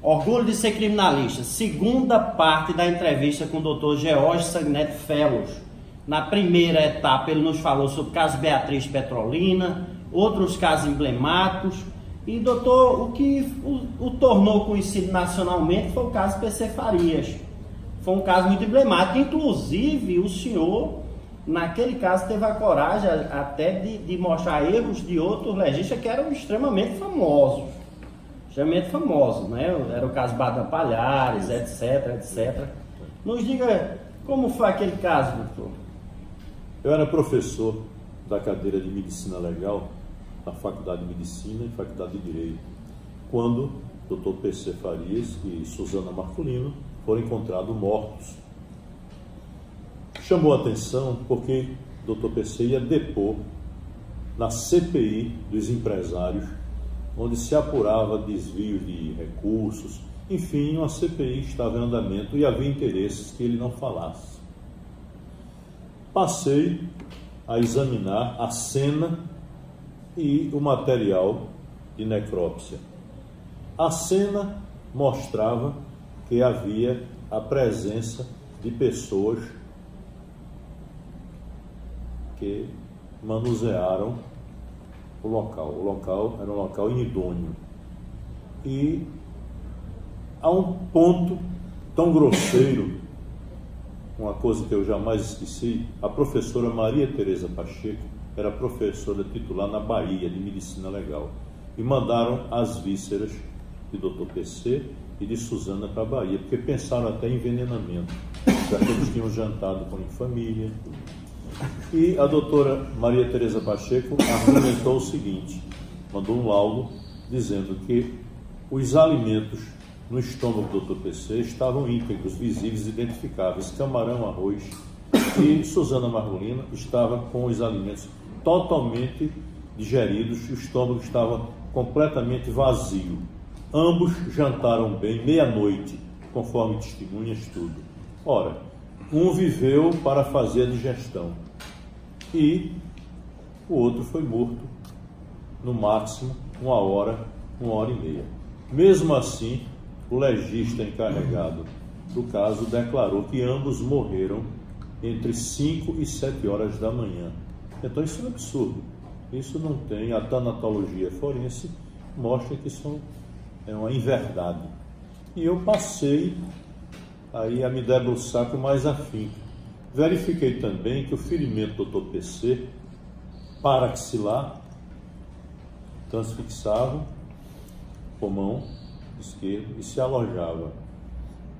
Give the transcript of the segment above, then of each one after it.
Orgulho de ser criminalista. Segunda parte da entrevista com o Dr. George Sanguinetti Fellows. Na primeira etapa ele nos falou sobre o caso Beatriz Petrolina, outros casos emblemáticos. E, doutor, o que o tornou conhecido nacionalmente foi o caso PC Farias. Foi um caso muito emblemático. Inclusive, o senhor, naquele caso, teve a coragem até de mostrar erros de outros legistas que eram extremamente famosos. Extremamente famosos, né? Era o caso Badan Palhares, etc, etc. Nos diga como foi aquele caso, doutor. Eu era professor da cadeira de Medicina Legal na Faculdade de Medicina e Faculdade de Direito, quando Dr. PC Farias e Suzana Marculino foram encontrados mortos. Chamou a atenção porque Dr. PC ia depor na CPI dos empresários, onde se apurava desvios de recursos, enfim, uma CPI estava em andamento e havia interesses que ele não falasse. Passei a examinar a cena e o material de necrópsia. A cena mostrava que havia a presença de pessoas que manusearam o local. O local era um local inidôneo. E a um ponto tão grosseiro, uma coisa que eu jamais esqueci, a professora Maria Tereza Pacheco era professora titular na Bahia de Medicina Legal. E mandaram as vísceras de Dr. PC e de Suzana para a Bahia, porque pensaram até em envenenamento, já que eles tinham jantado com a família. E a doutora Maria Tereza Pacheco argumentou o seguinte, mandou um laudo dizendo que os alimentos no estômago do Dr. PC estavam íntegros, visíveis, identificáveis, camarão, arroz, e Suzana Marculino estava com os alimentos totalmente digeridos e o estômago estava completamente vazio. Ambos jantaram bem, meia-noite, conforme testemunhas, tudo. Ora, um viveu para fazer a digestão e o outro foi morto no máximo 1 hora, 1 hora e meia. Mesmo assim, o legista encarregado do caso declarou que ambos morreram entre 5 e 7 horas da manhã. Então isso é um absurdo. Isso não tem, a tanatologia forense mostra que isso é uma inverdade. E eu passei aí a me debruçar com mais afinco. Verifiquei também que o ferimento do Dr. PC paraxilar transfixava o pulmão esquerdo e se alojava,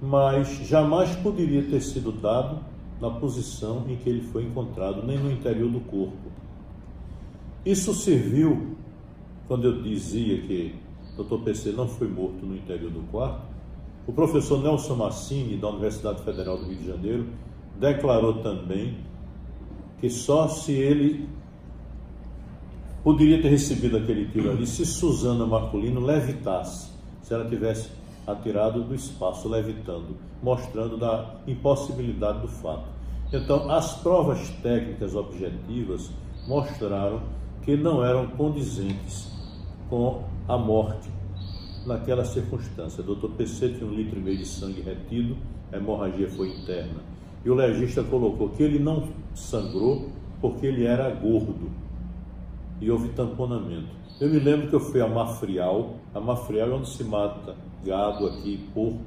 mas jamais poderia ter sido dado na posição em que ele foi encontrado, nem no interior do corpo. Isso serviu, quando eu dizia que Dr. PC não foi morto no interior do quarto, o professor Nelson Massini, da Universidade Federal do Rio de Janeiro, declarou também que só se ele poderia ter recebido aquele tiro ali se Suzana Marculino levitasse, se ela tivesse atirado do espaço, levitando, mostrando da impossibilidade do fato. Então, as provas técnicas objetivas mostraram que não eram condizentes com a morte naquela circunstância. O Dr. PC tinha 1,5 litro de sangue retido, a hemorragia foi interna. E o legista colocou que ele não sangrou porque ele era gordo e houve tamponamento. Eu me lembro que eu fui a Mafrial é onde se mata gado aqui, porco,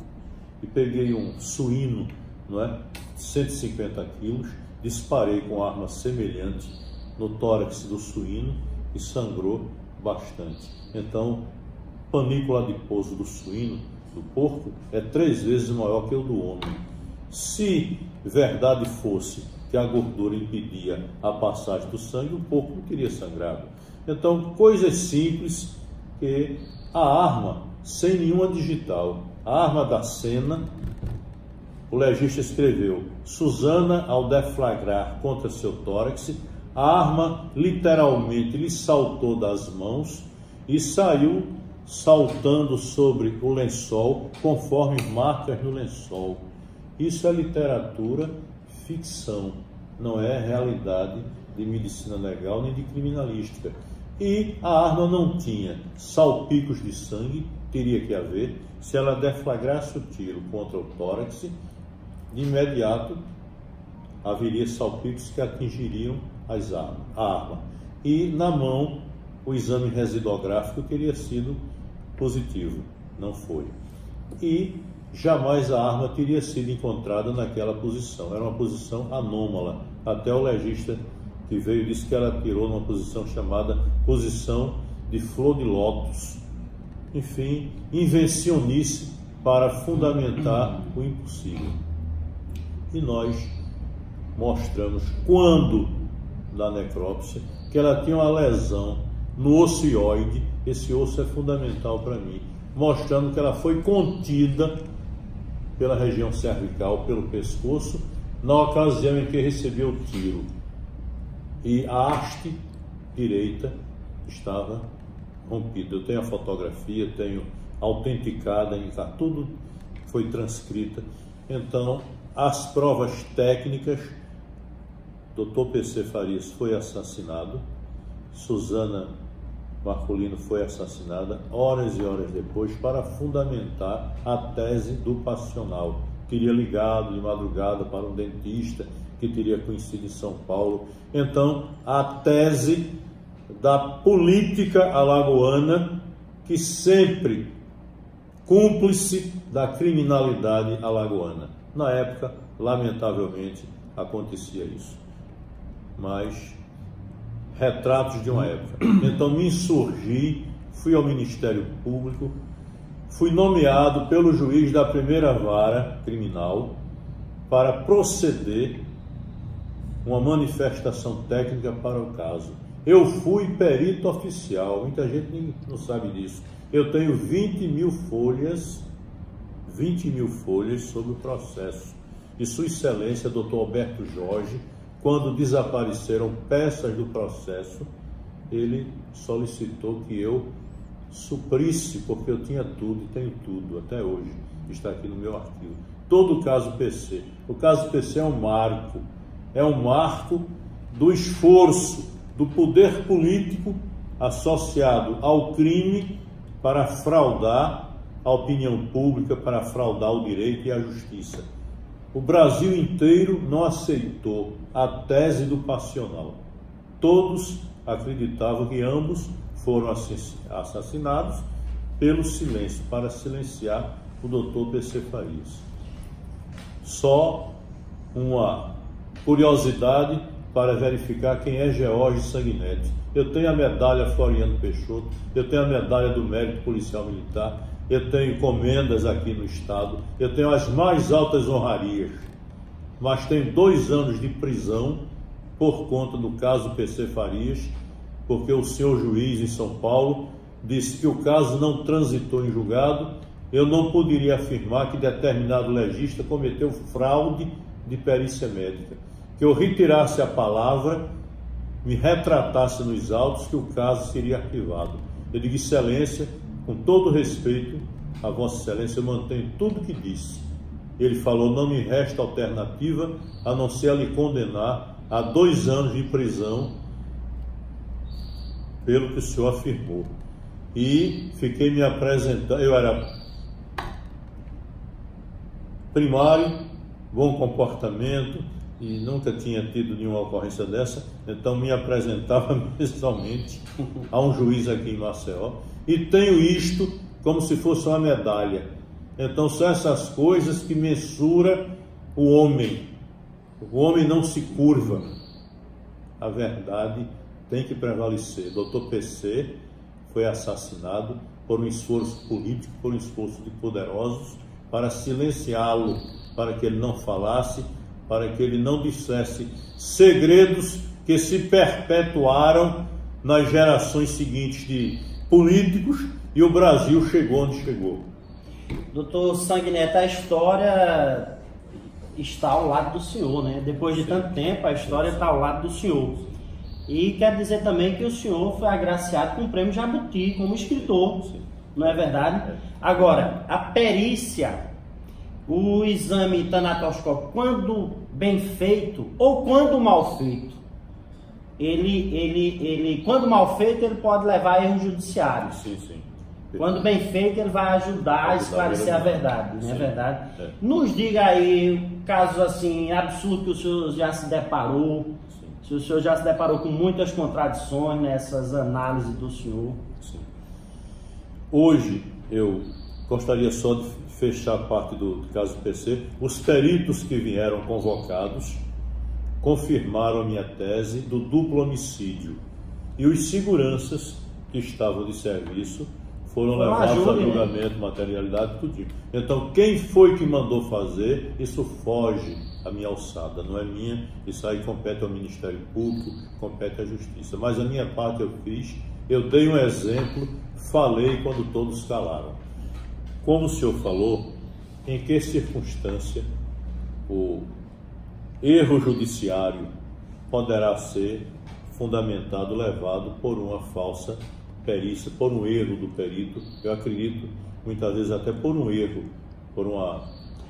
e peguei um suíno, não é, 150 quilos, disparei com arma semelhante no tórax do suíno e sangrou bastante. Então, panícula adiposo do suíno, do porco, é 3 vezes maior que o do homem. Se verdade fosse que a gordura impedia a passagem do sangue, o porco não teria sangrado. Então, coisas simples que a arma, sem nenhuma digital, a arma da cena, o legista escreveu: Suzana, ao deflagrar contra seu tórax, a arma literalmente lhe saltou das mãos e saiu saltando sobre o lençol, conforme marcas no lençol. Isso é literatura ficção, não é realidade de medicina legal nem de criminalística. E a arma não tinha salpicos de sangue, teria que haver, se ela deflagrasse o tiro contra o tórax, de imediato haveria salpitos que atingiriam a arma. E na mão, o exame residográfico teria sido positivo, não foi. E jamais a arma teria sido encontrada naquela posição, era uma posição anômala. Até o legista que veio disse que ela tirou numa posição chamada posição de flor de lótus. Enfim, invencionice para fundamentar o impossível. E nós mostramos, quando da necrópsia, que ela tinha uma lesão no ocioide. Esse osso é fundamental para mim, mostrando que ela foi contida pela região cervical, pelo pescoço, na ocasião em que recebeu o tiro. E a haste direita estava rompida. Eu tenho a fotografia, tenho autenticada, tudo foi transcrita. Então, as provas técnicas, Dr. PC Farias foi assassinado, Suzana Marcolino foi assassinada horas e horas depois para fundamentar a tese do passional. Teria ligado de madrugada para um dentista que teria conhecido em São Paulo. Então, a tese da política alagoana, que sempre cúmplice da criminalidade alagoana. Na época, lamentavelmente, acontecia isso. Mas retratos de uma época. Então me insurgi, fui ao Ministério Público, fui nomeado pelo juiz da primeira vara criminal para proceder uma manifestação técnica para o caso. Eu fui perito oficial, muita gente não sabe disso. Eu tenho 20 mil folhas sobre o processo. E Sua Excelência, Dr. Alberto Jorge, quando desapareceram peças do processo, ele solicitou que eu suprisse, porque eu tinha tudo e tenho tudo, até hoje, está aqui no meu arquivo. Todo o caso PC. O caso PC é um marco do esforço do poder político associado ao crime para fraudar a opinião pública, para fraudar o direito e a justiça. O Brasil inteiro não aceitou a tese do passional. Todos acreditavam que ambos foram assassinados pelo silêncio, para silenciar o Dr. PC Farias. Só uma curiosidade para verificar quem é George Sanguinetti. Eu tenho a medalha Floriano Peixoto, eu tenho a medalha do Mérito Policial Militar, eu tenho comendas aqui no Estado, eu tenho as mais altas honrarias, mas tenho 2 anos de prisão por conta do caso PC Farias, porque o senhor juiz em São Paulo disse que o caso não transitou em julgado. Eu não poderia afirmar que determinado legista cometeu fraude de perícia médica, que eu retirasse a palavra, me retratasse nos autos, que o caso seria arquivado. Eu digo, Excelência, com todo respeito a Vossa Excelência, eu mantenho tudo que disse. Ele falou, não me resta alternativa a não ser a lhe condenar a 2 anos de prisão pelo que o senhor afirmou. E fiquei me apresentando, eu era primário, bom comportamento, e nunca tinha tido nenhuma ocorrência dessa, então me apresentava mensalmente a um juiz aqui em Maceió, e tenho isto como se fosse uma medalha. Então são essas coisas que mensura o homem. O homem não se curva. A verdade tem que prevalecer. Dr. PC foi assassinado por um esforço político, por um esforço de poderosos, para silenciá-lo, para que ele não falasse, para que ele não dissesse segredos que se perpetuaram nas gerações seguintes de políticos, e o Brasil chegou onde chegou. Doutor Sanguinetti, a história está ao lado do senhor, né? Depois de tanto tempo, a história está ao lado do senhor. E quer dizer também que o senhor foi agraciado com o prêmio Jabuti como escritor, não é verdade? Agora, a perícia, o exame tanatoscópico, quando bem feito ou quando mal feito, quando mal feito, ele pode levar a erro judiciário. Sim, sim. Quando bem feito, ele vai ajudar a esclarecer a verdade, não é verdade? É. Nos diga aí, casos assim, absurdos que o senhor já se deparou, Sim. se o senhor já se deparou com muitas contradições nessas análises do senhor. Sim. Hoje, eu gostaria só de fechar parte do caso do PC. Os peritos que vieram convocados confirmaram a minha tese do duplo homicídio. E os seguranças que estavam de serviço foram levados a julgamento, materialidade, tudo. Então, quem foi que mandou fazer, isso foge à minha alçada, não é minha, isso aí compete ao Ministério Público, compete à Justiça. Mas a minha parte eu fiz, eu dei um exemplo, falei quando todos calaram. Como o senhor falou, em que circunstância o erro judiciário poderá ser fundamentado, levado por uma falsa perícia, por um erro do perito, eu acredito, muitas vezes até por um erro, por uma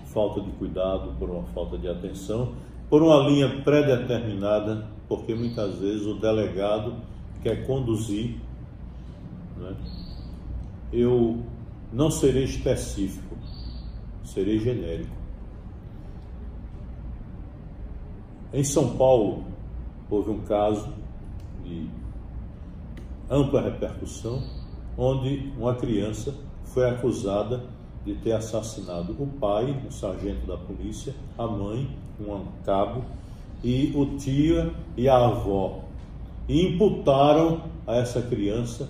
falta de cuidado, por uma falta de atenção, por uma linha pré-determinada, porque muitas vezes o delegado quer conduzir, né? Eu não serei específico, serei genérico. Em São Paulo, houve um caso de ampla repercussão, onde uma criança foi acusada de ter assassinado o pai, um sargento da polícia, a mãe, um cabo, e o tio e a avó. E imputaram a essa criança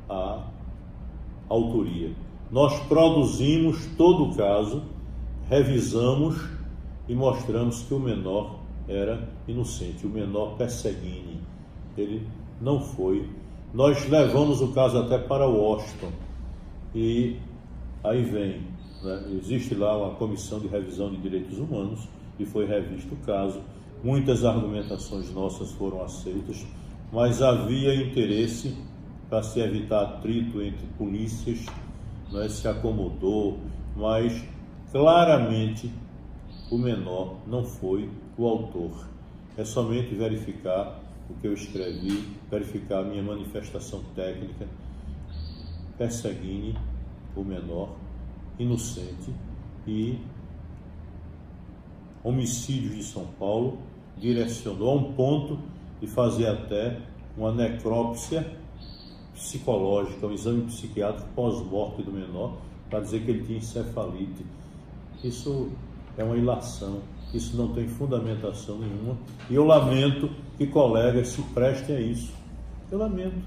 a autoria. Nós produzimos todo o caso, revisamos e mostramos que o menor era inocente, o menor Pesseguini. Ele não foi. Nós levamos o caso até para Washington e aí vem, né? Existe lá uma comissão de revisão de direitos humanos e foi revisto o caso. Muitas argumentações nossas foram aceitas, mas havia interesse para se evitar atrito entre polícias, né? Se acomodou, mas claramente o menor não foi o autor. É somente verificar o que eu escrevi, verificar a minha manifestação técnica. Pesseguini, o menor, inocente, e Homicídios de São Paulo direcionou a um ponto de fazer até uma necrópsia psicológica, um exame psiquiátrico pós-morte do menor, para dizer que ele tinha encefalite. Isso é uma ilação, isso não tem fundamentação nenhuma, e eu lamento que colegas se prestem a isso. Eu lamento,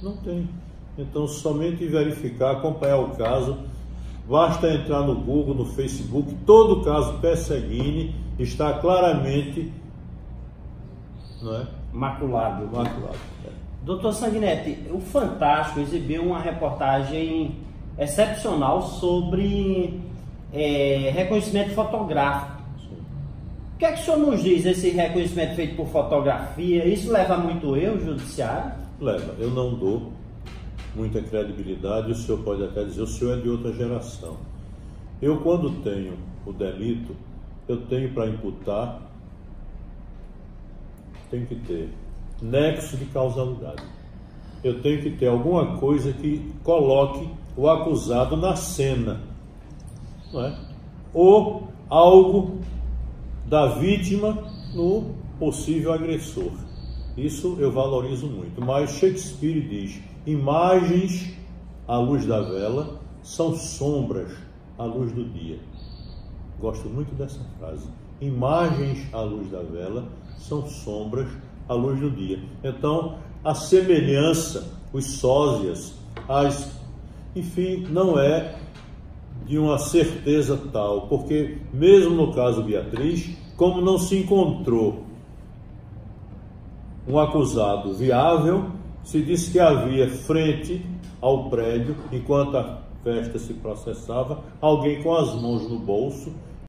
não tem. Então, somente verificar, acompanhar o caso, basta entrar no Google, no Facebook, todo o caso Pesseguini está claramente, não é? Maculado. É. Doutor Sanguinetti, o Fantástico exibiu uma reportagem excepcional sobre reconhecimento fotográfico. Sim. O que é que o senhor nos diz, esse reconhecimento feito por fotografia? Isso leva muito erro judiciário? Leva. Eu não dou muita credibilidade, o senhor pode até dizer, o senhor é de outra geração. Eu, quando tenho o delito, eu tenho para imputar, tenho que ter nexo de causalidade. Eu tenho que ter alguma coisa que coloque o acusado na cena, não é? Ou algo da vítima no possível agressor. Isso eu valorizo muito. Mas Shakespeare diz: imagens à luz da vela são sombras à luz do dia. Gosto muito dessa frase. Imagens à luz da vela são sombras à luz do dia. Então, a semelhança, os sósias, enfim, não é de uma certeza tal, porque mesmo no caso Beatriz, como não se encontrou um acusado viável, se disse que havia frente ao prédio, enquanto a festa se processava, alguém com as mãos no bolso